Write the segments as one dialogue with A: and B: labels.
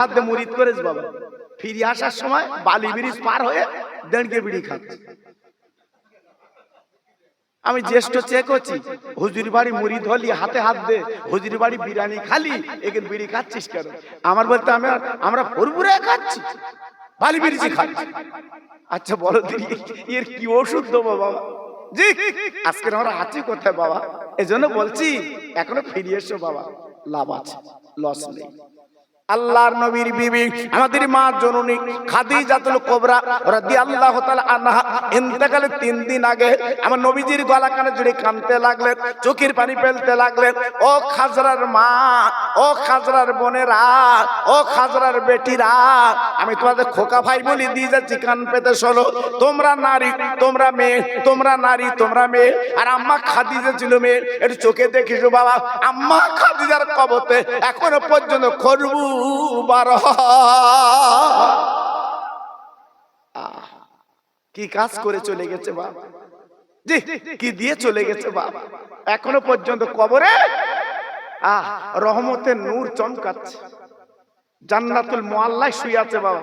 A: হাত দিয়ে মুরিদ করেছ বাবা, ফিরে আসার সময় বালি ব্রিজ পার হয়ে দেড়কে বিড়ি খাচ্ছে। আমি জ্যেষ্ঠ চেক করছি, হুজুর বাড়ি মুরিদ হলি হাতে হাত দে, হুজুর বাড়ি বিরিয়ানি খালি, এখানে বিড়ি খাচ্ছিস কেন? আমার বলতে আমরা ফুরফুরে খাচ্ছি, বালি ব্রিজ খাচ্ছি। আচ্ছা বলো দিদি, এর কি ওষুধ দেবো বাবা? জি আজকে আমরা আছি কোথায় বাবা? এজন্য বলছি এখনো ফিরে এসো বাবা, লাভ আছে, লস নেই। আল্লাহর নবীর বিবি আমাদের মা জননী খাদিজাতুল কুবরা রাদিয়াল্লাহু তাআলা আনহা ইন্তেকালের 3 দিন আগে আমার নবীজির গলা কানে জুড়ে কাঁদতে লাগলেন, চোখের পানি ফেলতে লাগলেন। ও খাজরার মা, ও খাজরার বোনেরা, ও খাজরার বেটিরা, আমি তোমাদের খোকা ভাই বলি দিয়ে যাচ্ছি, কান পেতে শোনো। তোমরা নারী, তোমরা মেয়ে, তোমরা নারী, তোমরা মেয়ে। আর আম্মা খাদিজা ছিল মেয়ে, একটু চোখে দেখিস বাবা, আম্মা খাদিজার কবতে এখনো পর্যন্ত খরবু কি কাজ করে চলে গেছে বাবা, জি কি দিয়ে চলে গেছে বাবা। এখনো পর্যন্ত কবরে রহমতের নূর চমকাচ্ছে, জান্নাতুল মুআল্লায় শুয়ে আছে বাবা।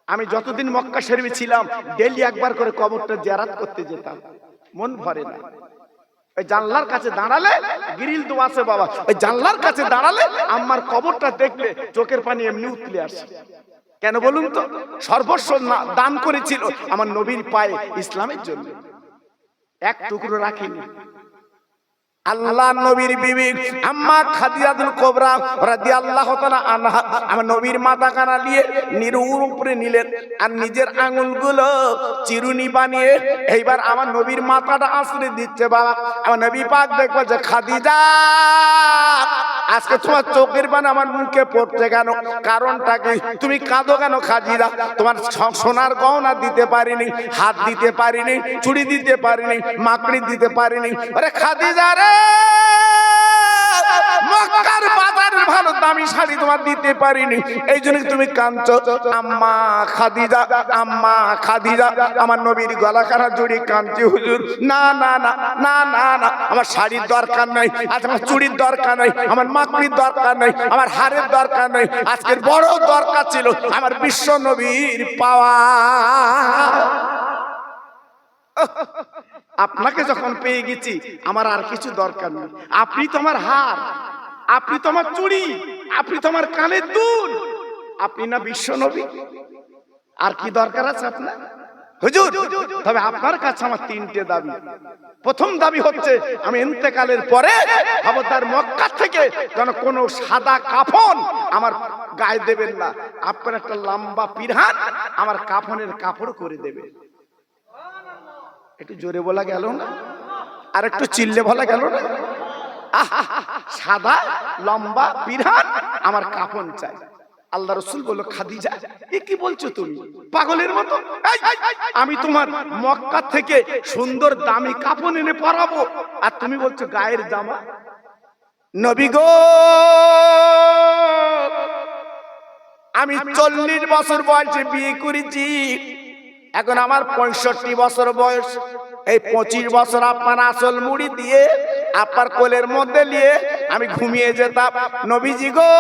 A: আমি যতদিন মক্কা শরীফে ছিলাম ডেইলি একবার করে কবরটা জিয়ারত করতে যেতাম, মন ভরে না। ওই জানলার কাছে দাঁড়ালে, গ্রিল তো আছে বাবা, ওই জানলার কাছে দাঁড়ালে আম্মার কবরটা দেখলে চোখের পানি এমনি উতলে আসে। কেন বলুন তো? সর্বস্ব দান করেছিল আমার নবীর পায়ে ইসলামের জন্য, এক টুকরো রাখিনি। আল্লাহ নবীর বিবি আম্মা খাদিজাতুল কুবরা রাদিয়াল্লাহু তাআলা আনহা আমার নবীর মাথা কানা নিয়ে নিরুর উপরে নিলেন, আর নিজের আঙ্গুলগুলো চিরুনি বানিয়ে এইবার আমার নবীর মাথাটা আঁচড়ে দিচ্ছে বাবা। আমার নবী পাক দেখবে যে খাদিজা আজকে তোমার চোখের পানি আমার মুখে পড়ছে কেন? কারণটা কি? তুমি কাঁদো কেন খাদিজা? তোমার সোনার গহনা দিতে পারিনি, হাত দিতে পারিনি, চুড়ি দিতে পারিনি, মাকড়ি দিতে পারিনি। আরে খাদিজা রে, মক্কার বাজারের ভালো দামি শাড়ি তোমার দিতে পারিনি, এই জন্য তুমি কাঁদছো। আম্মা খাদিজা, আম্মা খাদিজা, আমার নবীর গলা কাটা জড়িয়ে কাঁদছি, হুজুর না না না না না না, আমার শাড়ির দরকার নাই, আজ আমার চুড়ির দরকার নাই, আমার মাকড়ির দরকার নাই, আমার হারের দরকার নাই, আজকের বড় দরকার ছিল আমার বিশ্ব নবীর পাওয়া। আপনাকে যখন পেয়ে গেছি আমার আর কিছু দরকার নেই। আপনি তো আমার হার, আপনি তো আমার চুড়ি, আপনি তো আমার কানের দুল, আপনি না বিশ্ব নবী, আর কি দরকার আছে আপনার? হুজুর তবে আপনার কাছে আমার 3টে দাবি। প্রথম দাবি হচ্ছে আমি ইন্তেকালের পরে খবরদার মক্কা থেকে যেন কোনো সাদা কাফন আমার গায়ে দেবেন না, আপনার একটা লম্বা পিরহান আমার কাফনের কাপড় করে দেবে। একটু জোরে বলা গেল না? আর একটু চিল্লে বলা গেল না? সাদা লম্বা পিরহান আমার কাফন চাই। আল্লাহ রাসূল বলল, খাদিজা এ কি বলছো তুমি পাগলের মতো? আমি তোমার মক্কা থেকে সুন্দর দামি কাফন এনে পরাবো, আর তুমি বলছো গায়ের জামা? নবী গো, আমি 40 বছর বয়সে বিয়ে করেছি, এখন আমার 65 বছর বয়স। এই 25 বছর আপনার আসল মুড়ি দিয়ে আপনার কোলের মধ্যে নিয়ে আমি ঘুমিয়ে যেতাম। নবীজি গো,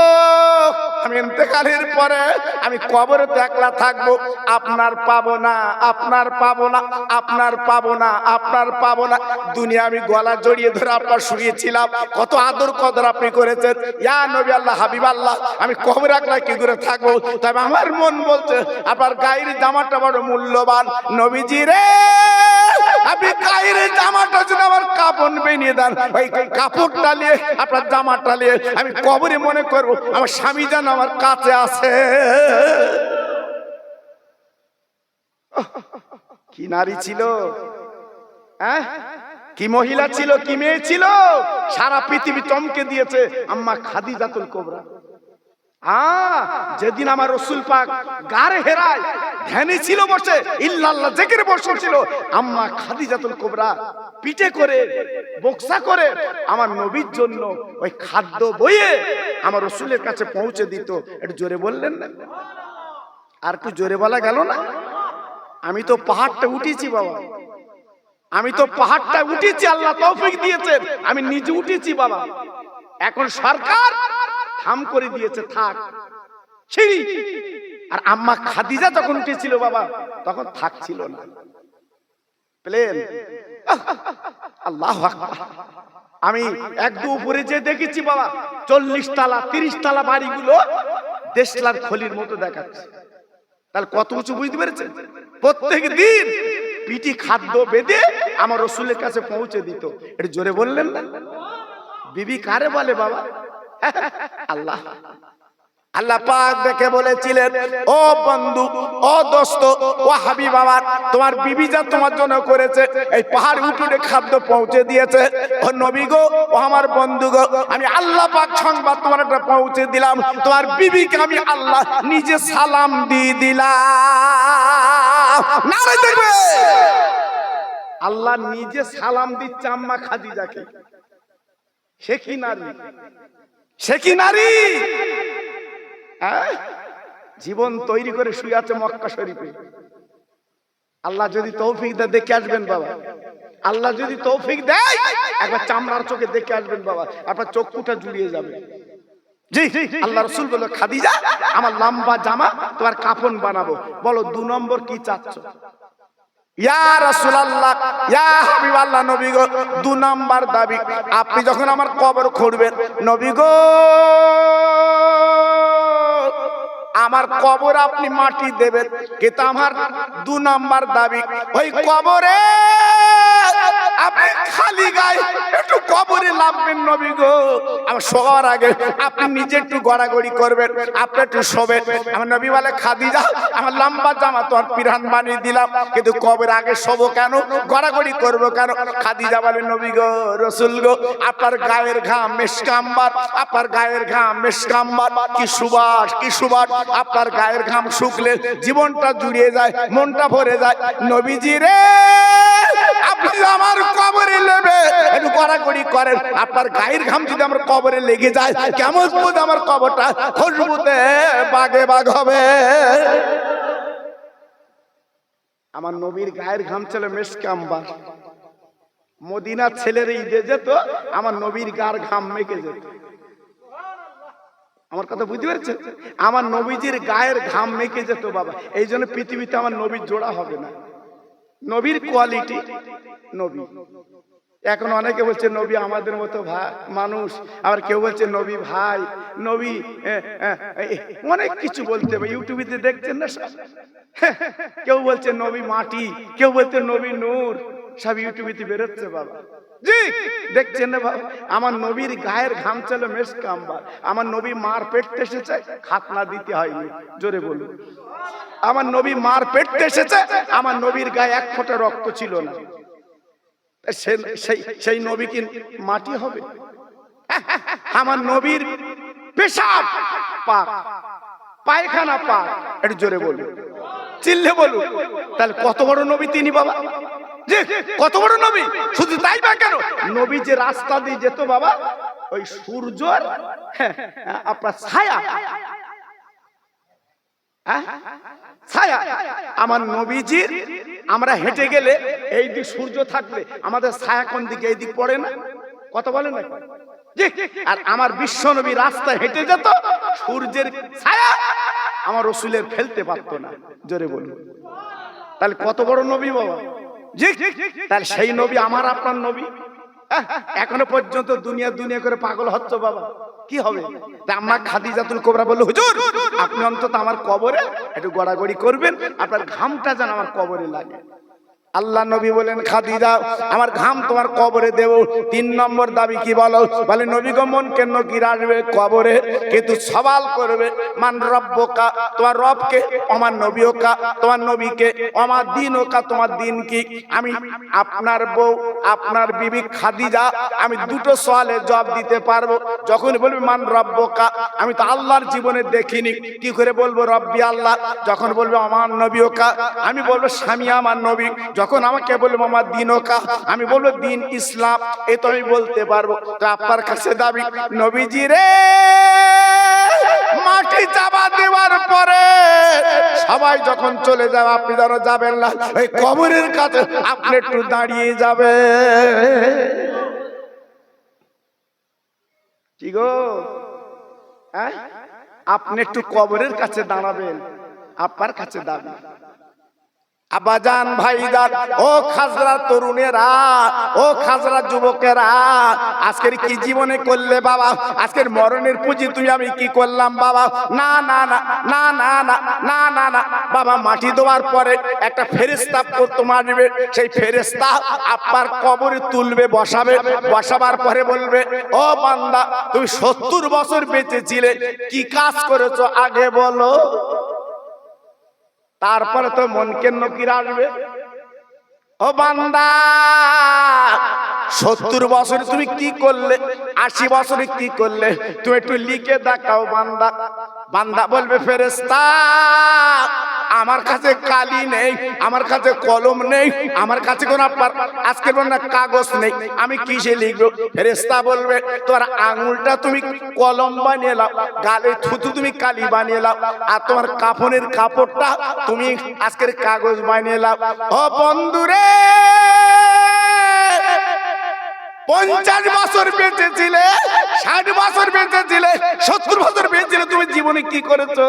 A: আমি ইন্তেকালের পরে আমি কবরে একলা থাকবো, আপনার পাবো না, আপনার পাবো না, আপনার পাবো না, আপনার পাবো না। দুনিয়া আমি গলা জড়িয়ে ধরে আপনার শুয়েছিলাম, কত আদর কদর আপনি করেছেন। ইয়া নবী আল্লাহ, হাবিব আল্লাহ, আমি কবরে একলা কি করে থাকবো? তবে আমার মন বলছে আপনার গায়ের জামাটা বড় মূল্যবান। নবীজি রে, আপনি গায়ের জামাটা যদি আমার কাপড় বেনিয়ে দেন, ওই কাপড়টা নিয়ে আপনার জামাটা নিয়ে আমি কবরে মনে করবো আমার স্বামী যেন আমার কাছে আছে। কি নারী ছিল, হ্যাঁ কি মহিলা ছিল, কি মেয়ে ছিল, সারা পৃথিবী চমকে দিয়েছে আম্মা খাদিজাতুল কুবরা। যেদিন আমার রাসূল পাক গারে হেরায় ধ্যানে ছিল বসে, ইল্লাল্লাহ জিকিরে বসেছিল, আম্মা খাদিজাতুল কুবরা পিঠে করে বক্সা করে আমার নবীর জন্য ওই খাদ্য বইয়ে আমার রাসূলের কাছে পৌঁছে দিত। একটু জোরে বললেন না? আর একটু জোরে বলা গেল না? আমি তো পাহাড়টা উঠেছি বাবা, আমি তো পাহাড়টা উঠেছি, আল্লাহ তৌফিক দিয়েছেন, আমি নিজে উঠেছি বাবা। এখন সরকার থাম করে দিয়েছে, থাক সিঁড়ি। আর আম্মা খাদিজা যখন উঠেছিল বাবা তখন থাকছিল না, প্লেন। আল্লাহু আকবার। আমি একদু উপরে যে দেখেছি বাবা 40 তলা 30 তলা বাড়িগুলো দেশলার খলির মতো দেখাচ্ছে। তাহলে কত উঁচু বুঝতে পেরেছেন? প্রত্যেক দিন পিটি খাদ্য বেঁধে আমার রসুলের কাছে পৌঁছে দিত। এটা জোরে বললেন না? বিবি কারে বলে বাবা? আল্লাহ। আল্লাহ পাক দেখে বলেছিলেন, ও বন্ধু, ও দোস্ত, ও হাবিব আমার, তোমার বিবি যা তোমার জন্য করেছে, এই পাহাড় উঠে খাদ্য পৌঁছে দিয়েছে। ও নবী গো, ও আমার বন্ধু গো, আমি আল্লাহ পাক সংবাদ তোমার একটা পৌঁছে দিলাম, তোমার বিবিকে আমি আল্লাহ নিজে সালাম দিয়ে দিলাম। নারে দেখবে আল্লাহ নিজে সালাম দিচ্ছে আম্মা খাদিজাকে। সে কি নারী, সে কি নারী! জীবন তৈরি করে শুয়ে আছে মক্কা শরীফে। আল্লাহ যদি তৌফিক দেয় দেখে আসবেন বাবা। আল্লাহ যদি তৌফিক দেয় একবার চামড়ার চোখে দেখে আসবেন বাবা, আপনার চক্ষুটা জুড়িয়ে যাবে। জি, আল্লাহ রাসূল বলল, খাদিজা আমার লম্বা জামা তোমার কাফন বানাবো, বলো 2 নম্বর কি চাচ্ছ? ইয়া রাসূলুল্লাহ, ইয়া হাবিবাল্লাহ, নবী গো 2 নাম্বার দাবি, আপনি যখন আমার কবর খুঁড়বেন নবী গো, আমার কবর আপনি মাটি দেবেন, কিন্তু আমার 2 নাম্বার দাবি, ওই কবরে আপনি খালি গায়ে একটু কবরে নামবেন নবী গো। আমার শোয়ার আগে আপনি নিজে একটু গড়াগড়ি করবেন, আপনি একটু শোবেন। আমার নবী বলে, খাদিজা আমার লম্বা জামা তো আর পিরান বানিয়ে দিলাম, কিন্তু কবর আগে শোবো কেন, গড়াগড়ি করবো কেন? খাদিজা বলে, নবী গো, রাসূল গো, আপনার গায়ের ঘাম মেশকাম্বার, আপনার গায়ের ঘাম মেশকাম্বার, কি সুবাস, কি সুবাস! আপনার গায়ের ঘাম শুকলে জীবনটা জুড়িয়ে যায়, মনটা ভরে যায়। নবীজি রে, আপনি আমার কবরে নেবে একটু গড়াগড়ি করেন, আপনার গায়ের ঘাম যদি আমার কবরে লেগে যায়, কেমন বুঝ আমার কবরটা খুশবুতে বাগে বাগ হবে। আমার নবীর গায়ের ঘাম ছিল মেশকাম্বার। মদিনার ছেলের ঈদে যেত, আমার নবীর গায়ের ঘাম মেখে যেত। আমার কথা বুঝতে পারছেন? আমার নবীজির গায়ের ঘাম মেখে যেত বাবা। এই জন্য পৃথিবীতে আমার নবীর জোড়া হবে না। নবীর কোয়ালিটি নবী। এখন অনেকে বলছে নবী আমাদের মতো ভাই মানুষ, আবার কেউ বলছে নবী ভাই, নবী অনেক কিছু বলতে হবে। ইউটিউবে দেখছেন না সব? কেউ বলছে নবী মাটি, কেউ বলছে নবী নূর, সব ইউটিউবে বেরোচ্ছে বাবা। জি, দেখছেন না বাবা? আমার নবীর গায়ের ঘাম ছিল মেশকাম্বার। আমার নবী মার পেটতে এসেছে, খাতনা দিতে হয়নি। জোরে বলুন। আমার নবী মার পেটতে এসেছে, আমার নবীর গায়ে 1 ফোঁটা রক্ত ছিল না। সেই নবী কি মাটি হবে? আমার নবীর পেশাব পাক, পায়খানা পাক। একটু জোরে বলুন, চিল্লে বলুন। তাহলে কত বড় নবী তিনি বাবা! যে কত বড় নবী! শুধু তাই বা কেন, নবী যে রাস্তা দিয়ে যেত বাবা, ওই সূর্যের আপনার ছায়া, ছায়া আমার নবীজির, আমরা হেঁটে গেলে এই দিক সূর্য থাকলে আমাদের ছায়া কোন দিকে, এই দিক পড়ে না? কথা বলেন না? আর আমার বিশ্ব নবী রাস্তায় হেঁটে যেত, সূর্যের ছায়া আমার রসুলের ফেলতে পারতো না। জোরে বলুন। তাহলে কত বড় নবী বাবা! তাহলে সেই নবী আমার আপনার নবী। এখনো পর্যন্ত দুনিয়া দুনিয়া করে পাগল হচ্ছে বাবা, কি হবে? আম্মা খাদিজাতুল কুবরা বলল, হুজুর আপনি অন্তত আমার কবরে একটু গড়াগড়ি করবেন, আপনার ঘামটা যেন আমার কবরে লাগে। আল্লাহ নবী বলেন, খাদিজা আমার ঘাম তোমার কবরে দেব। 3 নম্বর দাবি কি বলো? বলে, নবী গো, মন কেন কি আসবে কবরে, কিন্তু সওয়াল করবে, মান রব্বুকা, তোমার রবকে, আমার নবীকা, তোমার নবীকে, আমার দিনকা, তোমার দিন কি? আমি আপনার বউ, আপনার বিবি খাদিজা, আমি 2টো সওয়ালের জবাব দিতে পারবো। যখন বলবে মান রব্বুকা, আমি তো আল্লাহর জীবনে দেখিনি, কি করে বলবো রব্বি আল্লাহ? যখন বলবে আমার নবীকা, আমি বলবো স্বামী আমার নবী। যখন আমাকে বলবো আমার দিনকা, আমি বলবো দিন ইসলাম। এই তো আমি বলতে পারবো। তো আপনার কাছে দাবি, নবীজি রে, মাটি চাপা দেওয়ার পরে সবাই যখন চলে যাবে, আপনি যেন যাবেন না, ওই কবরের কাছে আপনি একটু দাঁড়িয়ে যাবে। কি গো, আপনি একটু কবরের কাছে দাঁড়াবেন, আপনার কাছে দাঁড়াবেন। আব্বাজান ভাইজান, ও খাজরা তরুণেরা, ও খাজরা যুবকেরা, আজকের কি জীবনে করলে বাবা? আজকের মরণের পুঁজি তুমি আমি কি করলাম বাবা? না না না না না না না না না বাবা, মাটি দেওয়ার পরে একটা ফেরেশতা তোমার আসবে, সেই ফেরেশতা আপনার কবরে তুলবে, বসাবে, বসাবার পরে বলবে, ও বান্দা তুমি 70 বছর বেঁচেছিলে, কি কাজ করেছো আগে বলো। তারপরে তো মনকে নকির আসবে, ও বান্দা 70 বছরে তুমি কি করলে, 80 বছরে কি করলে, তুমি একটু লিখে দেখাও বান্দা। বান্দা বলবে, ফেরেশতা আমার কাছে কালি নেই, আমার কাছে কলম নেই, আমার কাছে কোনো আজকের কাগজ নেই, আমি কিসে লিখবো? ফেরেশতা বলবে, তোমার আঙুলটা তুমি কলম বানিয়ে নাও, গালে থুতু তুমি কালি বানিয়ে নাও, আর তোমার কাফনের কাপড়টা তুমি আজকের কাগজ বানিয়ে নাও। ও বন্ধুরে, 50 বছর বেঁচেছিলে, 60 বছর বেঁচেছিলে, 70 বছর বেঁচেছিলে, তুমি জীবনে কি করেছো?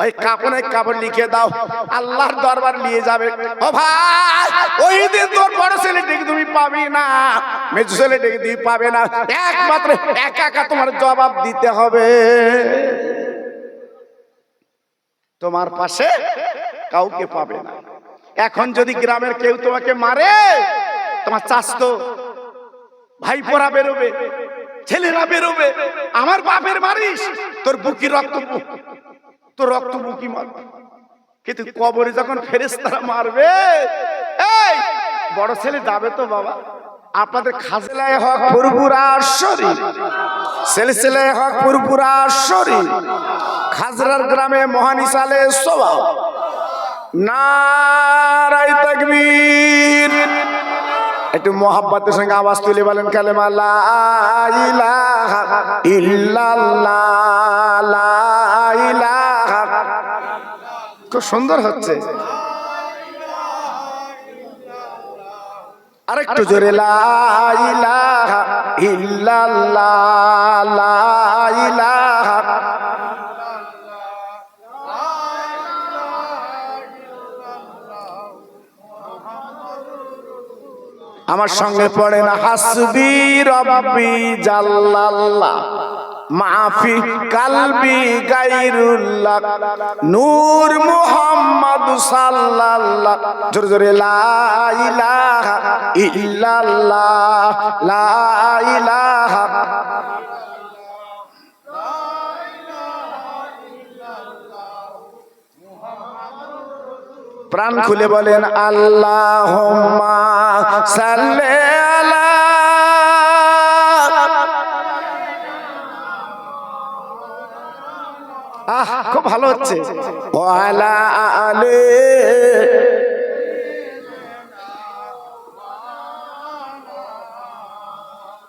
A: ওই কাপড়ে কাপড় লিখে দাও, আল্লাহর দরবার নিয়ে যাবে। ও ভাই, ওই দিন তোর বড় ছেলেটিকে তুমি পাবি না, মেজো ছেলেটিকে তুমি পাবে না, একমাত্র একা একা তোমার জবাব দিতে হবে। তোমার পাশে কাউকে পাবে না। এখন যদি গ্রামের কেউ তোমাকে মারে, তোমার চাচতো ভাইপোরা বেরোবে, ছেলেরা বেরোবে, আমার বাপের মারিস, তোর বুকি রক্ত, তোর রক্ত বুকি মারবে। কিন্তু কবরে যখন ফেরেশতারা মারবে, এই বড় ছেলে যাবে তো বাবা, আপনাদের খাজলায় হক ফুরফুরা শরীর, সিলসিলায় হক ফুরফুরা শরীর, খাজরার গ্রামে মহানিসালে সওয়াব, নারায়ে তাকবীর। একটু মোহাব্বতের সঙ্গে আওয়াজ তুলে বলেন কালেমা লা ইলাহা ইল্লাল্লাহ, লা ইলাহা। খুব সুন্দর হচ্ছে, আরেকটু জোরে, লা ইলাহা ইল্লাল্লাহ, লা ইলাহা। আমার সঙ্গে পড়েন, হাসবি রব্বি জাল্লাল্লাহ, মাফি কালবি গায়রুল্লাহ, নূর মুহাম্মদ সাল্লাল্লাহ। জোরে জোরে, লা ইলাহা ইল্লাল্লাহ, লা ইলাহা। প্রাণ খুলে বলেন, আল্লাহুম্মা সাল্লি আলা। খুব ভালো হচ্ছে, ওয়ালা আলে।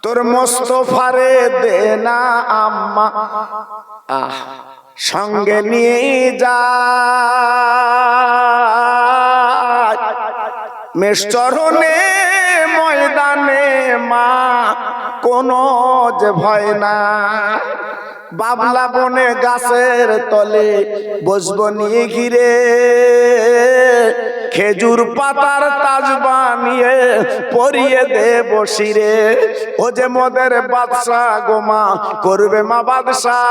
A: তোর মোস্তফারে দেনা আম্মা সঙ্গে নিয়ে যা, মেষচরণে ময়দানে মা কোনো যে ভয় না, বাবলা বনে গাছের তলে বসবো নিয়ে ঘিরে, খেজুর পাতার তাজ বানিয়ে পরিয়ে দেব শিরে। ও যে মোদের বাদশা গোমা করবে মা বাদশা,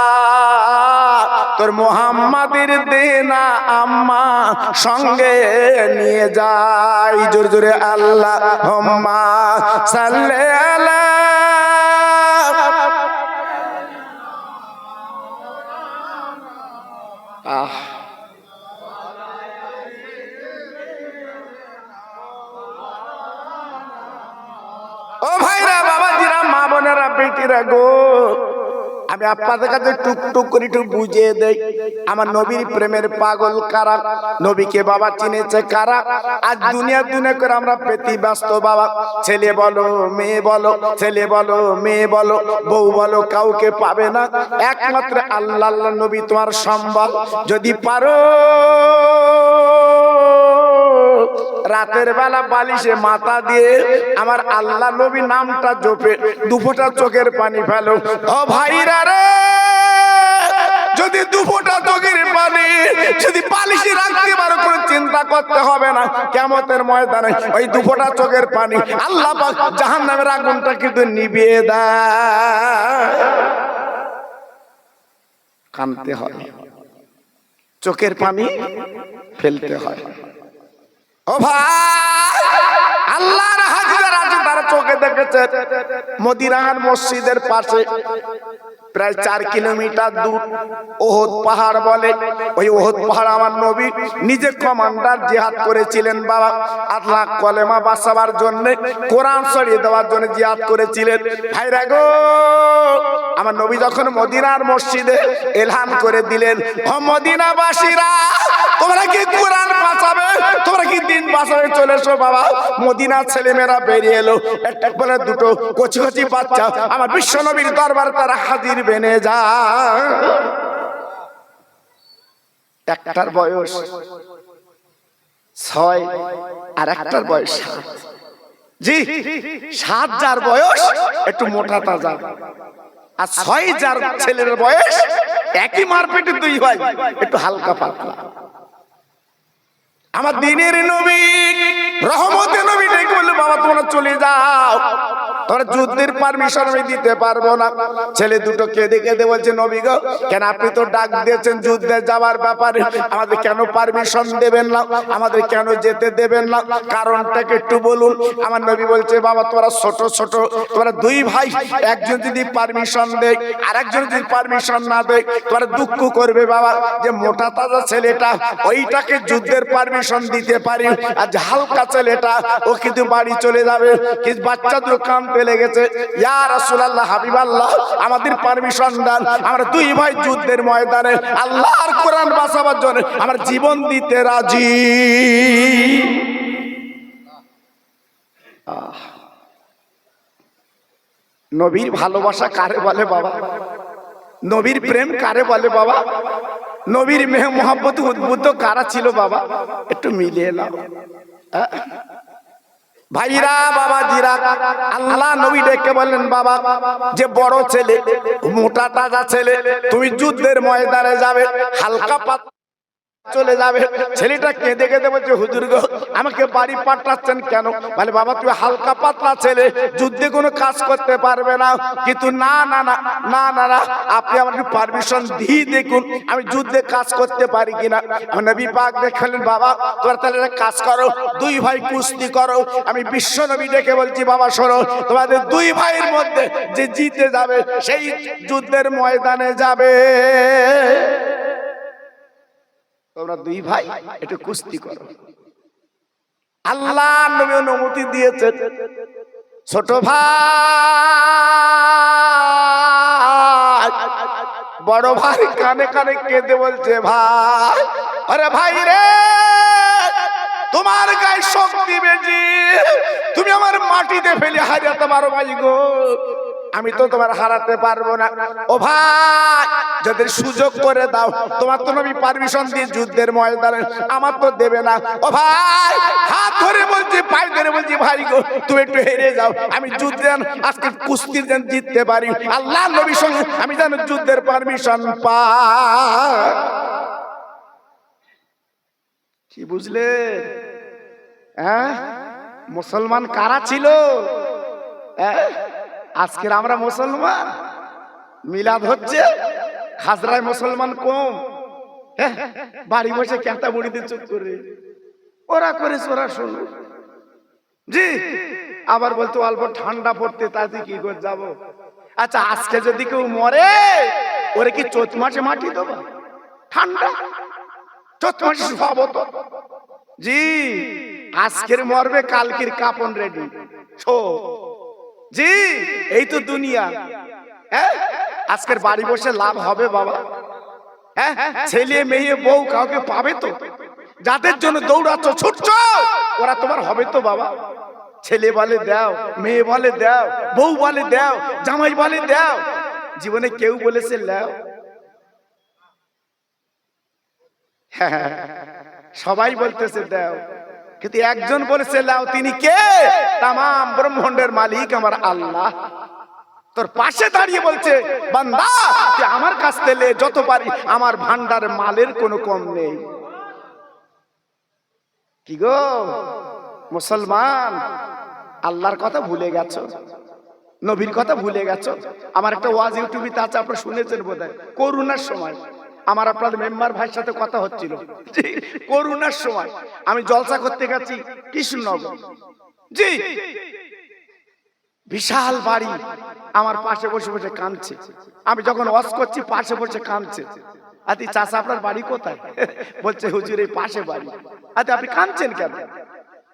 A: তোর মুহাম্মাদের দেনা আম্মা সঙ্গে নিয়ে যাই। জোরে জোরে, আল্লাহুম্মা সাল্লি আলা। ও ভাইরা, বাবাজিরা, মা বোনেরা, বেটিরা গো, আমি আপনাদের কাছে টুকটুক করে একটু বুঝিয়ে দেই, আমার নবীর প্রেমের পাগল কারা, নবীকে বাবা চিনেছে কারা। আজ দুনিয়া দুনিয়া করে আমরা পেতে ব্যস্ত বাবা, ছেলে বলো মেয়ে বলো, ছেলে বলো মেয়ে বলো, বউ বলো, কাউকে পাবে না, একমাত্র আল্লাহ আল্লাহ নবী তোমার সম্বল। যদি পারো রাতের বেলা বালিশে মাথা দিয়ে আমার আল্লাহ নবী নামটা জপে 2 ফোঁটা চোখের পানি ফেলো। ও ভাইরা রে, যদি দুফোঁটা চোখের পানি যদি বালিশে রাখতে পারো কোনো চিন্তা করতে হবে না, কিয়ামতের ময়দানে ওই দুফোঁটা চোখের পানি আল্লাহ পাক জাহান্নামের আগুনটা কিন্তু নিভিয়ে দেয়। কাঁদতে হয়, চোখের পানি ফেলতে হয়। ও ভাই, আল্লাহর হাজিরা আছে, তারা চোখে দেখেছে মদিনার মসজিদের পাশে প্রায় 4 কিলোমিটার দূর ওহদ পাহাড় বলে। ওই ওহদ পাহাড় আমার নবী নিজে কমান্ডার জিহাদ করেছিলেন বাবা। আল্লাহ কলেমা বাঁচাবার জন্য, কোরআন ছড়িয়ে দেওয়ার জন্য জিহাদ করেছিলেন। ভাইরা গো, আমার নবী যখন মদিনার মসজিদে এলান করে দিলেন, ও মদিনাবাসীরা, তোমরা কি কোরআন বাঁচাবে, তোমরা কি দিন বাঁচাবে, চলে এসো বাবা। মদিনার ছেলেমেয়েরা বেরিয়ে এলো, একটা করে দুটো কচি কচি বাচ্চা আমার বিশ্ব নবীর দরবার তারা হাজির বেনে যায়। একটার বয়স 6 আর একটার বয়স 7। জি, 7 যার বয়স একটু মোটা তাজা, আর 6 যার ছেলের বয়স একই মারপেটে 2 ভাই একটু হালকা পাতলা। আমার দিনের নবী, রহমতের নবী ডেকে বলল, বাবা তোমরা চলে যাও, তোমরা যুদ্ধের পারমিশন আমি দিতে পারবো না। ছেলে দুটো কেঁদে কেঁদে বলছে, নবী গো, কেন আপনি তো ডাক দিয়েছেন যুদ্ধে যাওয়ার ব্যাপারে, আমাদের কেন পারমিশন দেবেন না, আমাদের কেন যেতে দেবেন না, কারণটাকে একটু বলুন। আমার নবী বলছে, বাবা তোরা ছোট ছোট, তোরা 2 ভাই, একজন যদি পারমিশন দেয় আর একজন যদি পারমিশন না দেয়, তোরা দুঃখ করবে বাবা যে মোটা তাজা ছেলেটা ওইটাকে যুদ্ধের পারমিশন দিতে পারি, আর যে হালকা ছেলেটা ও কিন্তু বাড়ি চলে যাবে। কিন্তু বাচ্চা দুটো কাঁদতে লেগেছে, ইয়া রাসূলুল্লাহ, হাবিবাল্লাহ, আমাদের পারমিশন দেন, আমরা 2 ভাই যুদ্ধের ময়দানে আল্লাহর কোরআন বাঁচাবার জন্য আমার জীবন দিতে রাজি। নবীর ভালোবাসা কারে বলে বাবা, নবীর প্রেম কারে বলে বাবা, নবীর মেহ মোহাব্বত উদ্বুদ্ধ কারা ছিল বাবা, একটু মিলিয়ে নাও ভাইরা বাবাজিরা। আল্লাহ নবী ডেকে বললেন, বাবা যে বড় ছেলে, মোটা তাজা ছেলে, তুমি যুদ্ধের ময়দানে যাবে, হালকা পাতলা চলে যাবে। ছেলেটা কেঁদে কেঁদে বলছে, হুজুর গো, আমাকে বাড়ি পাঠাচ্ছেন কেন? বলে, বাবা তুই হালকা পাতলা ছেলে, যুদ্ধে কোনো কাজ করতে পারবে না। কিন্তু না না না না না না, আপনি আমাকে পারমিশন দিয়ে দেখুন আমি যুদ্ধে কাজ করতে পারি কিনা। নবী পাক দেখলেন, বাবা তোমরা তাহলে একটা কাজ করো, 2 ভাই কুস্তি করো। আমি বিশ্ব নবী ডেকে বলছি, বাবা শোনো, তোমাদের 2 ভাইয়ের মধ্যে যে জিতে যাবে সেই যুদ্ধের ময়দানে যাবে। তোমরা 2 ভাই একটু কুস্তি করো। আল্লাহ নবী অনুমতি দিয়েছেন। ছোট ভাই বড় ভাই কানে কানে কেঁদে বলছে, ভাই, আরে ভাই রে, তোমার গায়ে শক্তি বেশি, তুমি আমার মাটিতে ফেলে হারাতে পারো ভাই গো, আমি তো তোমার হারাতে পারবো না। ও ভাই, যদি সুযোগ করে দাও, তোমার তো নবী পারমিশন দিয়ে যুদ্ধের ময়দানে, আমার তো দেবে না। ও ভাই, হাত ধরে বলছি, পায়ে ধরে বলছি, ভাই গো তুমি একটু হেরে যাও, আমি যুদ্ধে আজকে কুস্তির যেন জিততে পারি, আল্লাহ নবীর সঙ্গে আমি যেন যুদ্ধের পারমিশন পাই। কি বুঝলে? হ্যাঁ, মুসলমান কারা ছিল? আজকের আমরা মুসলমান, মিলাদ হচ্ছে, হাজরায় মুসলমান কম, বাড়ি বসে ক্যাঁটা বুড়িতে চুপ করে ওরা করেছে, ওরা শুনল। জি, আবার বলতো অল্প ঠান্ডা পড়তে, তাতে কি করে যাবো। আচ্ছা, আজকে যদি কেউ মরে, ওরে কি চৈত মাসে মাটি দেবো? ঠান্ডা চৈত মাসে সব হতো। জি, আজকের মরবে, কালকের কাপন রেডি। জি, এই তো দুনিয়া। আজকের বাড়ি বসে লাভ হবে বাবা? ছেলে মেয়ে বউ কাউকে পাবে তো? যাদের জন্য দৌড়াচ্ছ ছুটছ, ওরা তোমার হবে তো বাবা? ছেলে বলে দাও, মেয়ে বলে দাও, বউ বলে দাও, জামাই বলে দাও, জীবনে কেউ বলেছে লাও? সবাই বলতেছে দাও, কিন্তু একজন বলেছে লাও। তিনি কে? তামাম ব্রহ্মাণ্ডের মালিক আমার আল্লাহ। তোর পাশে দাঁড়িয়ে বলছে, বান্দা তুই আমার কাছ থেকে যত পারি, আমার ভান্ডারে মালের কোনো কম নেই। কি গো মুসলমান, আল্লাহর কথা ভুলে গেছো, নবীর কথা ভুলে গেছো। আমার একটা ওয়াজ ইউটিউবে আছে, আপনারা শুনেছেন বোধহয়, করোনার সময় আমার আপনাদের মেম্বার ভাইয়ের সাথে কথা হচ্ছিল। করোনার সময় আমি জলসা করতে গেছি কৃষ্ণনগর। জি, বিশাল বাড়ি, আমার পাশে বসে বসে কাঁদছে। আমি যখন ওয়াজ করছি পাশে বসে কাঁদছে। আদি চাচা আপনার বাড়ি কোথায়? বলছে হুজুর এই পাশে বাড়ি। আদি আপনি কাঁদছেন কেন?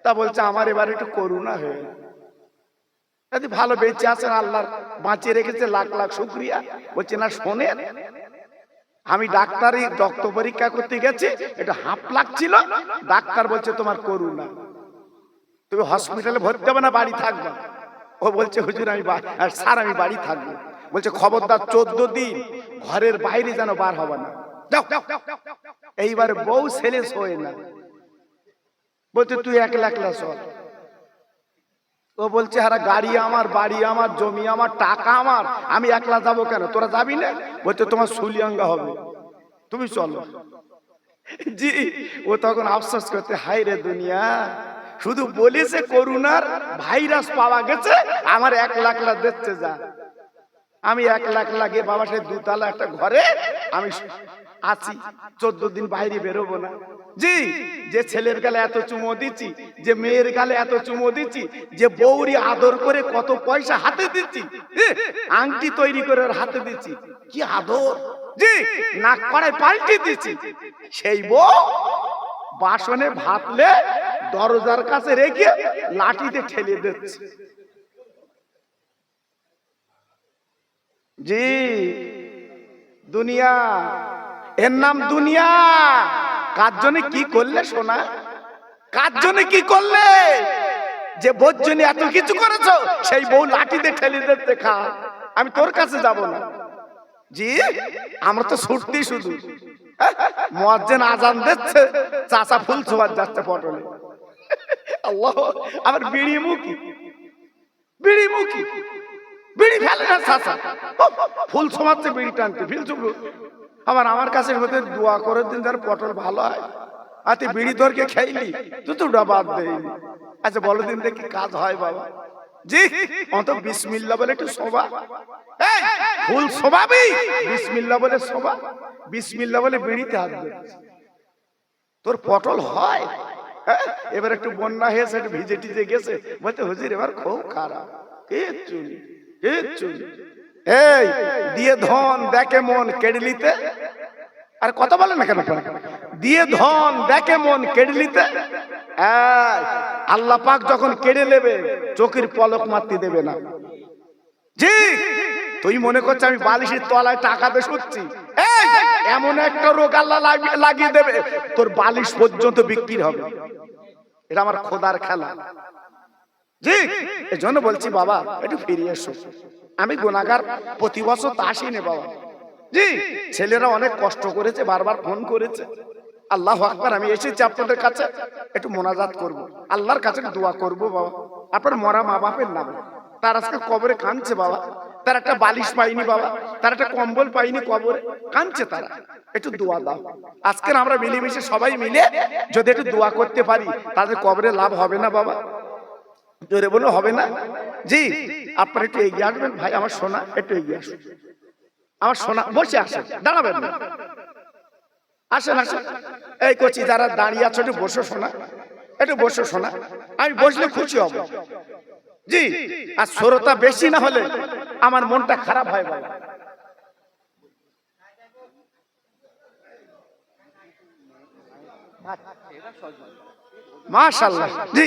A: তা বলছে আমার এবারে একটু করোনা হয়ে। আদি ভালো বেঁচে আছেন, আল্লাহ বাঁচিয়ে রেখেছে, লাখ লাখ শুকরিয়া। বলছে না শোনেন, আমি ডাক্তারি রক্ত পরীক্ষা করতে গেছি, একটু হাঁপ লাগছিল, ডাক্তার বলছে তোমার করোনা, তুমি হসপিটালে ভর্তি হবে না, বাড়ি থাকবে। ও বলছে হুজুর আমি স্যার আমি বাড়ি থাকবো। বলছে খবরদার 14 দিন ঘরের বাইরে যেন বার হবে না। এইবার বউ ছেলে শোয় না, বলছে তুই একলা একলা চল। ও বলছে হারা গাড়ি আমার, বাড়ি আমার, জমি আমার, টাকা আমার, আমি একলা যাবো কেন? তোরা যাবি না? বলছে তোমার সুলিয়াঙ্গা হবে, তুমি চলো। জি, ও তখন আফসোস করতে, হায় রে দুনিয়া, শুধু বলেছে করোনার ভাইরাস পাওয়া গেছে, আমার 1 লাখ দিচ্ছে যা। আমি 1 লাখ লাগে বাবা সেই 2 তলা একটা ঘরে আমি আছি, 14 দিন বাইরে বেরোবো না। জি, যে ছেলের গালে এত চুমো দিচ্ছি, যে মেয়ের গালে এত চুমো দিচ্ছি, যে বউরি আদর করে কত পয়সা হাতে দিচ্ছি, আংটি তৈরি করে ওর হাতে দিচ্ছি, কি আদর। জি, নাক কড়াই পাল্টে দিচ্ছি, সেই বউ বাসনে ভাতলে দরজার কাছে রেখে লাঠিতে ঠেলে দিচ্ছে। জি, দুনিয়া, এর নাম দুনিয়া। কার জন্য কি করলে সোনা? কার জন্য কি করলে? যে বউর জন্য এত কিছু করেছো, সেই বউ লাঠিতে ঠেলে দিতে, খা, আমি তোর কাছে যাব না। জি, আমরা তো ছুটতি শুধু। মুয়াজ্জিন আজান দিচ্ছে, চাচা ফুল ছোঁয়ার যাচ্ছে পটলে। আল্লাহ, আমার বিড়ি মুখী, বিড়ি মুখী, বিড়ি ফেলে না চাচা, ফুল ছোঁয়াচ্ছে, বিড়ি টানতে, ফিল চুপ। আমার কাছে হতে দোয়া করে দিন, যার পটল ভালো হয়। আতে বিড়ি তোরকে খাইলি, তুই তো বাদ দেয়নি। আচ্ছা বলো দিন দেখি কাজ হয় বাবা? জি, অত বিসমিল্লাহ বলে একটু শোভা, ফুল শোভাবি, বিসমিল্লাহ বলে শোভা, বিসমিল্লাহ বলে বিড়িতে হাত দে, তোর পটল হয়। এবার একটু বন্যা হয়েছে, একটু ভিজে টিজে গেছে, বলতে হুজুর এবার খুব খারাপ, কিচ্ছু কিচ্ছু। এই দিয়ে ধন দেখে মন কেড়লিতে, আর কথা বলে না কেন? দিয়ে ধন দেখে মন কেড়লিতে, আল্লাহ পাক যখন কেড়ে নেবে চোখের পলক মারতে দেবে না। জি, তুই মনে করছিস আমি বালিশের তলায় টাকা দিয়ে শুচ্ছি, এমন একটা রোগ আল্লাহ লাগিয়ে দেবে, তোর বালিশ পর্যন্ত বিক্রি হবে। এটা আমার খোদার খেলা। জি, এই জন্য বলছি বাবা একটু ফিরে এসো। আমি গুনাহগার, প্রতি বছর তো আসি না বাবা। জি, ছেলেরা অনেক কষ্ট করেছে, বারবার ফোন করেছে। আল্লাহু আকবার, আমি এসেছি আপনাদের কাছে একটু মোনাজাত করব, আল্লাহর কাছে দোয়া করব বাবা। আপনার মরা মা বাপের নামে, তার আজকে কবরে কাঁদছে বাবা, তার একটা বালিশ পাইনি বাবা, তার একটা কম্বল পাইনি, কবরে কাঁদছে তারা, একটু দোয়া দাও। আজকে আমরা মিলেমিশে সবাই মিলে যদি একটু দোয়া করতে পারি, তাদের কবরে লাভ হবে না বাবা? জোরে বলো, হবে না? জি, আপনারা একটু এগিয়ে আসবেন ভাই, আমার সোনা একটু এগিয়ে আসুন, আমার সোনা বসে আসেন, দাঁড়াবেন না, আসেন আসেন। এই করছি, যারা দাঁড়িয়ে আছো একটু বসো সোনা, একটু বসো সোনা, আমি বসলে খুশি হব। জি, আর শ্রোতা বেশি না হলে আমার মনটা খারাপ হয় ভাই। মাশাআল্লাহ, জি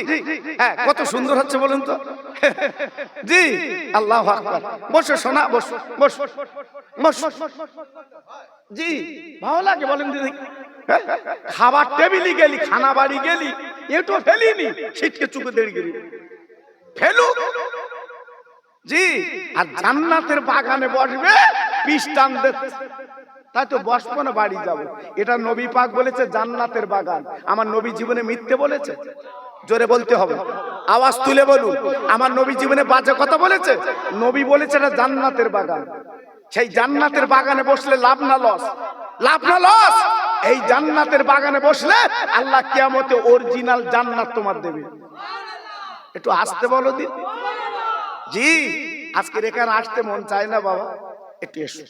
A: হ্যাঁ, কত সুন্দর হচ্ছে বলুন তো। জি, আল্লাহু আকবার। বসো সোনা, বসো বসো বসো। জি, ভালো লাগে বলেন দিদি? খাবার টেবিলে গেলি, খানা বাড়ি গেলি, এটো ফেলিনি, ছিটকে চুকে দেড় গেলি ফেলু। জি, আর জান্নাতের বাগানে বসবে, পিস টান দিচ্ছে, তাই তো বসবো না, বাড়ি যাবো। এটা নবী পাক বলেছে জান্নাতের বাগান। আমার নবী জীবনে মিথ্যে বলেছে? জোরে বলতে হবে, আওয়াজ তুলে বলুন। আমার নবী জীবনে বাজে কথা বলেছে? নবী বলেছে এটা জান্নাতের বাগান। সেই জান্নাতের বাগানে বসলে লাভ না লস? লাভ না লস? এই জান্নাতের বাগানে বসলে আল্লাহ কিয়ামতে অরিজিনাল জান্নাত তোমার দেবে। একটু আসতে বলো দিন। জি, আজকে এখানে আসতে মন চায় না বাবা, একটু এসো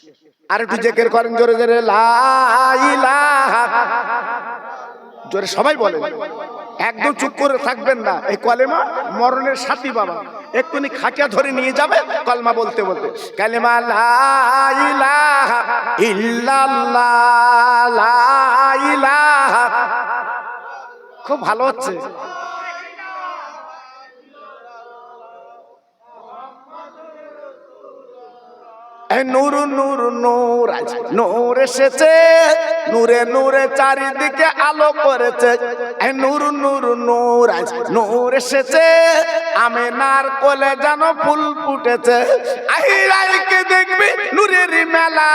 A: আর একটু জিকির করেন জোরে জোরে, লা ইলাহা, জোরে সবাই বলেন, একদম চুপ করে থাকবেন না। এই কলেমা মরণের সাথী বাবা, এক্ষুনি খাটিয়া ধরে নিয়ে যাবে কলমা বলতে বলতে। কালেমা লা ইলাহা ইল্লাল্লাহ, লা ইলাহা। খুব ভালো হচ্ছে। নূর নূর নূর, আজ নূর এসেছে, নূরে নূরে চারিদিকে আলো করেছে। নূর নূর নূর, আজ নূর এসেছে, আমেনার কোলে যেন ফুল ফুটেছে। আহিরাইকে দেখবি নূরের মেলা,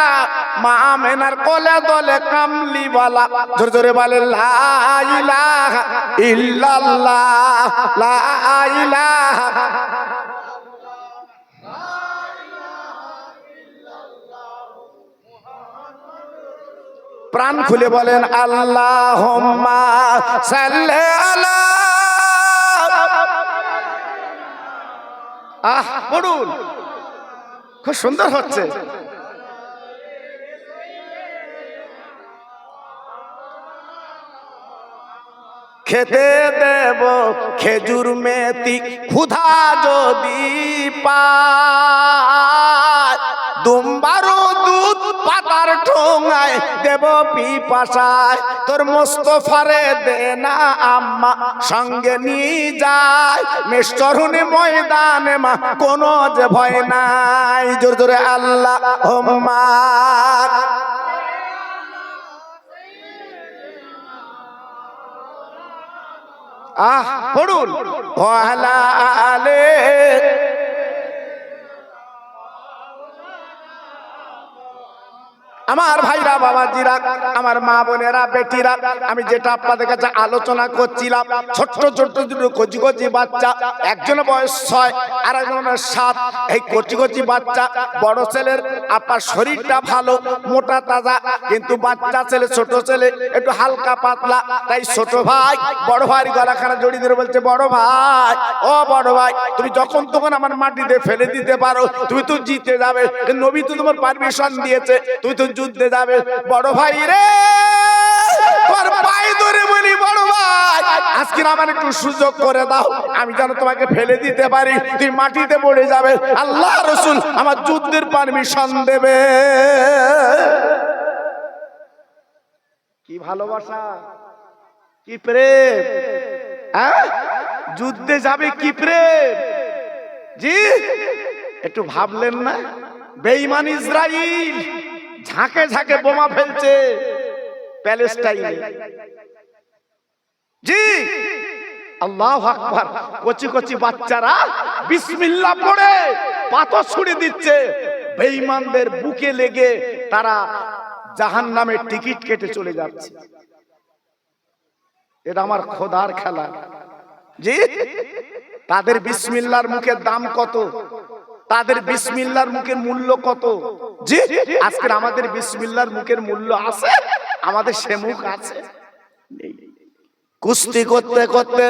A: মা আমেনার কোলে দলে কামলিওয়ালা। জোরে জোরে বলে লা ইলাহা ইল্লাল্লাহ, লা ইলাহা। প্রাণ খুলে বলেন আল্লাহুম্মা সাল্লি আলা। পড়ুন, খুব সুন্দর হচ্ছে। খেতে দেব খেজুর মেথি ক্ষুধা যদি পায়, দুম্বারু দুধ পাতার ঠোঙায় দেব পিপাসায়। তোর মোস্তফারে দে না আম্মা সঙ্গে নিয়ে যায়, মেশরুনি ময়দানে মা কোনো যে ভয় নাই। জোরে জোরে আল্লাহুম্মা। পড়ুন ওয়ালা আলে। আমার ভাইরা, বাবাজিরা, আমার মা বোনেরা, বেটিরা, আমি যেটা আপনাদের কাছে আলোচনা করছিলাম, ছোট্ট ছোট্ট দুটো কচি কচি বাচ্চা, একজনের বয়স 6 আর একজনের 7। এই কচি কচি বাচ্চা, বড় ছেলের আপনার শরীরটা ভালো মোটা তাজা, কিন্তু বাচ্চা ছেলে, ছোট ছেলে একটু হালকা পাতলা। তাই ছোট ভাই বড় ভাইয়ের গলাখানা জড়িয়ে ধরে বলছে, বড় ভাই, ও বড় ভাই, তুমি যখন তখন আমার মাটিতে ফেলে দিতে পারো, তুমি তো জিতে যাবে, নবী তো তোমার পারমিশন দিয়েছে, তুমি তো যুদ্ধে যাবে। বড় ভাই রে, তোর পায়ে ধরে বলি, বড় ভাই, আজকে আমার একটু সুযোগ করে দাও, আমি যেন তোমাকে ফেলে দিতে পারি, তুই মাটিতে পড়ে যাবে, আল্লাহ রাসূল আমার যুদ্ধের পারমিশন দেবে। কি ভালোবাসা, কি প্রেম! যুদ্ধে যাবে, কি প্রেম! জি, একটু ভাবলেন না? বেঈমান ইসরাইল ঝাঁকে ঝাঁকে বোমা ফেলছে প্যালেস্টাইনে। জি, আল্লাহু আকবার। কচি কচি বাচ্চারা বিসমিল্লাহ পড়ে পাথর ছুড়ে দিচ্ছে, বেঈমানদের বুকে লেগে তারা জাহান্নামের টিকিট কেটে চলে যাচ্ছে। এটা আমার খোদার খেলা। জি, তাদের বিসমিল্লাহর মুখের দাম কত, তাদের বিসমিল্লাহর মুখের মূল্য কত। জি, আজকে আমাদের বিসমিল্লাহর মুখের মূল্য আছে? আমাদের সে মুখ আছে? নেই। কুস্তি করতে করতে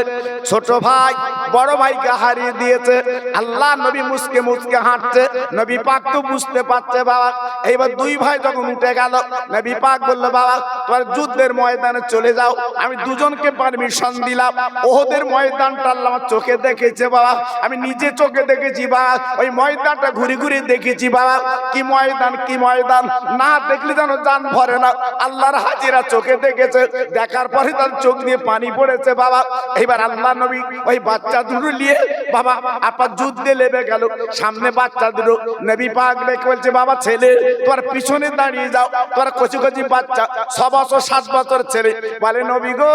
A: ছোট ভাই বড় ভাইকে হারিয়ে দিয়েছে। আল্লাহ নবী মুসকে মুসকে হাঁটছে, নবী পাক তো বুঝতে পারছে বাবা। এইবার দুই ভাই যখন উঠে গেল, নবী পাক বললো, বাবা তোমার যুদ্ধের ময়দানে চলে যাও, আমি দুজনকে পারমিশন দিলাম। ওহদের ময়দানটা আল্লাহ আমার চোখে দেখেছে বাবা, আমি নিজে চোখে দেখেছি বাবা, ওই ময়দানটা ঘুরে ঘুরে দেখেছি বাবা। কি ময়দান, কি ময়দান, না দেখলে যেন জান ভরে না। আল্লাহর হাজিরা চোখে দেখেছে, দেখার পরে তার চোখ দিয়ে পানি পড়েছে বাবা। এবার আল্লাহ নবী ওই বাচ্চা দুটো নিয়ে বাবা আপনার যুদ্ধে লেগে গেল। সামনে বাচ্চা দুটো, নবী পাক দেখে বলছে, বাবা ছেলে তোমার পিছনে দাঁড়িয়ে যাও, তোমার কচি কচি বাচ্চা 6 বছর 7 বছর ছেলে। বলে, নবী গো,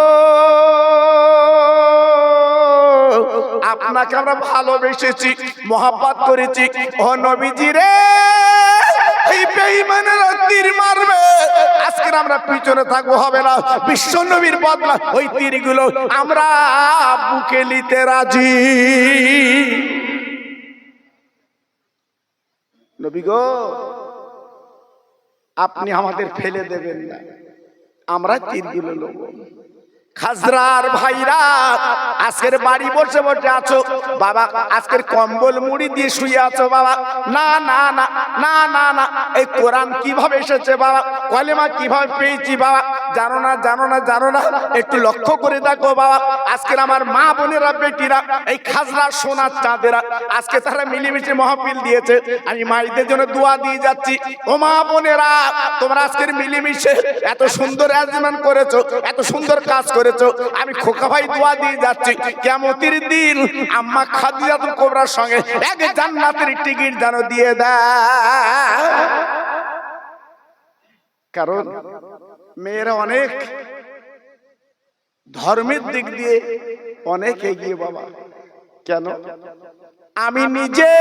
A: আপনাকে আমরা ভালোবেসেছি, মহব্বত করেছি। ও নবীজি রে, এই বেঈমানেরা তীর মারবে, আজকে আমরা পিছনে থাকবো, হবে না। বিশ্ব নবীর বদলা ওই তীরগুলো আমরা বুকে নিতে রাজি। নবী গো, আপনি আমাদের ফেলে দেবেন না, আমরা তীরগুলো নেব। খাজরার ভাইরা আজকের বাড়ি বসে বসে আছো বাবা, আজকের কম্বল মুড়ি দিয়ে শুয়ে আছো বাবা। না না না না না না, এই কোরআন কিভাবে এসেছে বাবা, কলেমা কিভাবে পেয়েছি বাবা, জানো না জানো না জানো না, একটু লক্ষ্য করে দেখো বাবা। আজকের আমার মা বোনেরা বেটিরা এই খাজরা সোনার চাঁদেরা আজকে তারা মিলেমিশে মাহফিল দিয়েছে। আমি মায়েদের জন্য দোয়া দিয়ে যাচ্ছি, ও মা বোনেরা তোমরা আজকের মিলেমিশে এত সুন্দর আয়োজন করেছো, এত সুন্দর কাজ করেছো। আমি খোকা ভাই দোয়া দিয়ে যাচ্ছি, কিয়ামতের দিন আম্মা খাদিজাতুল কুবরার সঙ্গে এক জান্নাতের টিকিট যেন দিয়ে দেয়। কারণ মেয়েরা অনেক ধর্মের দিক দিয়ে অনেক এগিয়ে বাবা। কেন? আমি নিজে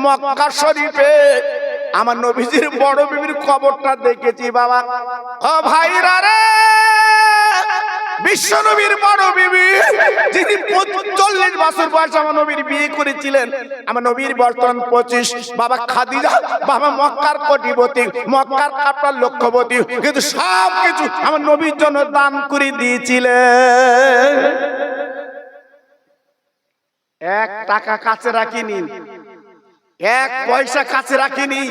A: মক্কা শরীফে আমার নবীজির বড় বিবির কবরটা দেখেছি বাবা। ও ভাইরা রে, বিশ্ব নবীর বড় বিবি যিনি 40 বছর বয়সে আমার নবীর বিয়ে করেছিলেন, আমার নবীর বর্তমান 25, বাবা খাদিজা বাবা মক্কার কোটিপতি, মক্কার কাপড় লক্ষ্যপতি, কিন্তু সব কিছু আমার নবীর জন্য দান করে দিয়েছিলেন। 1 টাকা কাছে রাখিনি, 1 পয়সা কাছে রাখিনি,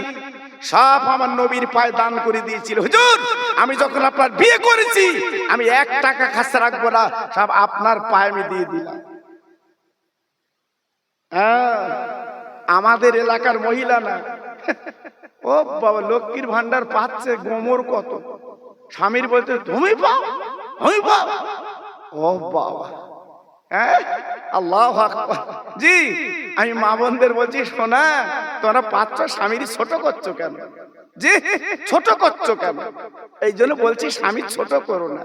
A: সব আমার নবীর পায়ে দান করে দিয়েছিল। হুজুর আমি যখন আপনার বিয়ে করেছি আমি 1 টাকা কাছে রাখবো না, সব আপনার পায়ে আমি দিয়ে দিলাম। আমাদের এলাকার মহিলা না, ও বাবা লক্ষ্মীর ভান্ডার পাচ্ছে গোমর কত, স্বামীর বলতে তুমি পাও আমি পাও। ও বাবা, আল্লাহু আকবার। জি আমি মা বোনদের বলছি, শোনা তোমরা পাচ্ছ, স্বামীর ছোট করছো কেন? জি ছোট করছো কেন? এই জন্য বলছি স্বামী ছোট করো না,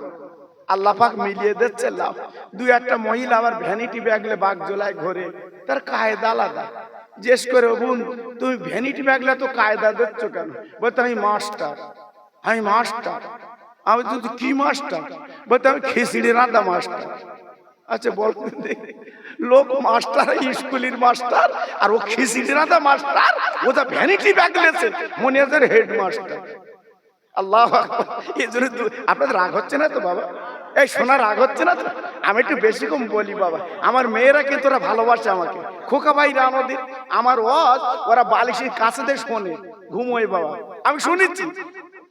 A: আল্লাহ পাক মিলিয়ে দিচ্ছে লাভ। 2-1টা মহিলা আবার ভ্যানিটি ব্যাগলে বাগ জোলায় ঘরে, তার কায়দা আলাদা। জিজ্ঞেস করে, বোন তুমি ভ্যানিটি ব্যাগলে তো কায়দা দিচ্ছ কেন? বলতে আমি মাস্টার, আমি মাস্টার। আমি তো কি মাস্টার? বলতে আমি খিচড়ি রাঁধা মাস্টার। আচ্ছা বলতে দেখি, লোক মাস্টার স্কুলের মাস্টার আর ও খিচড়ি রাঁধা মাস্টার, ও তো ভ্যানিটি ব্যাগ লেছে, মনে আছে হেড মাস্টার। আল্লাহ এই জন্য আপনাদের রাগ হচ্ছে না তো বাবা? এই শোনা রাগ হচ্ছে না তো? আমি একটু বেশি কম বলি বাবা, আমার মেয়েরা কিন্তু ওরা ভালোবাসে আমাকে। খোকা ভাইরা আমাদের, আমার ওয়াজ ওরা বালিশের কাছে দিয়ে শোনে, ঘুমোয় বাবা। আমি শুনেছি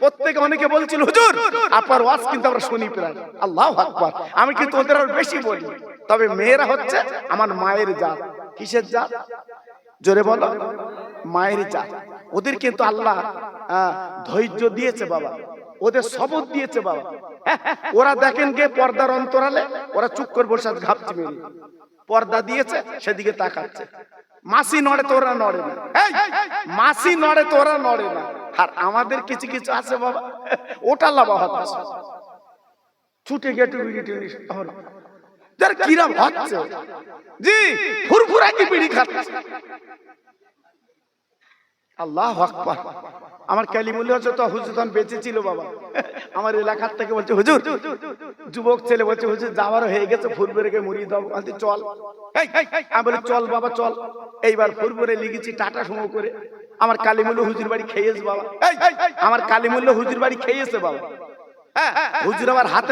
A: প্রত্যেকে, অনেকে বলছিল হুজুর আপনার ওয়াজ কিন্তু আমরা শুনি প্রায়। আল্লাহু আকবার। আমি কিন্তু ওদের আর বেশি বলি, তবে মেয়েরা হচ্ছে আমার মায়ের জাত। কিসের জাত? জোরে বলো। মায়ের জাত। ওদের কিন্তু আল্লাহ ধৈর্য দিয়েছে বাবা, ওদের সবর দিয়েছে বাবা। ওরা দেখেন গে পর্দার অন্তরালে ওরা চুপ করে বসে আছে, ঘাপটি মেরে পর্দা দিয়েছে সেদিকে তাকাচ্ছে। মাসি নড়ে তো ওরা নড়ে না, মাসি নড়ে তো ওরা নড়ে না। আর আমাদের কিছু কিছু আছে বাবা, ওটা লাভা হচ্ছে, ছুটে গেটু যার কিরাম হচ্ছে, জি ফুরফুরা কি বিড়ি খাচ্ছে। আল্লাহু আকবার। আমার কালিমুল্লাহ যত হুজুর তখন বেঁচে ছিল বাবা, আমার এলাকার থেকে বলছে হুজুর, যুবক ছেলে বলছে হুজুর যাওয়ার হয়ে গেছে, ফুরফুরে মুড়ি দাও। বলতে চল, আমি বলি চল বাবা চল। এইবার ফুরফুরে লিখেছি টাটা সুমো করে। আমার কালিমুল্লাহ হুজুর বাড়ি খেয়েছে বাবা, আমার কালিমুল্লাহ হুজুর বাড়ি খেয়েছে বাবা। হ্যাঁ হুজুর আমার হাতে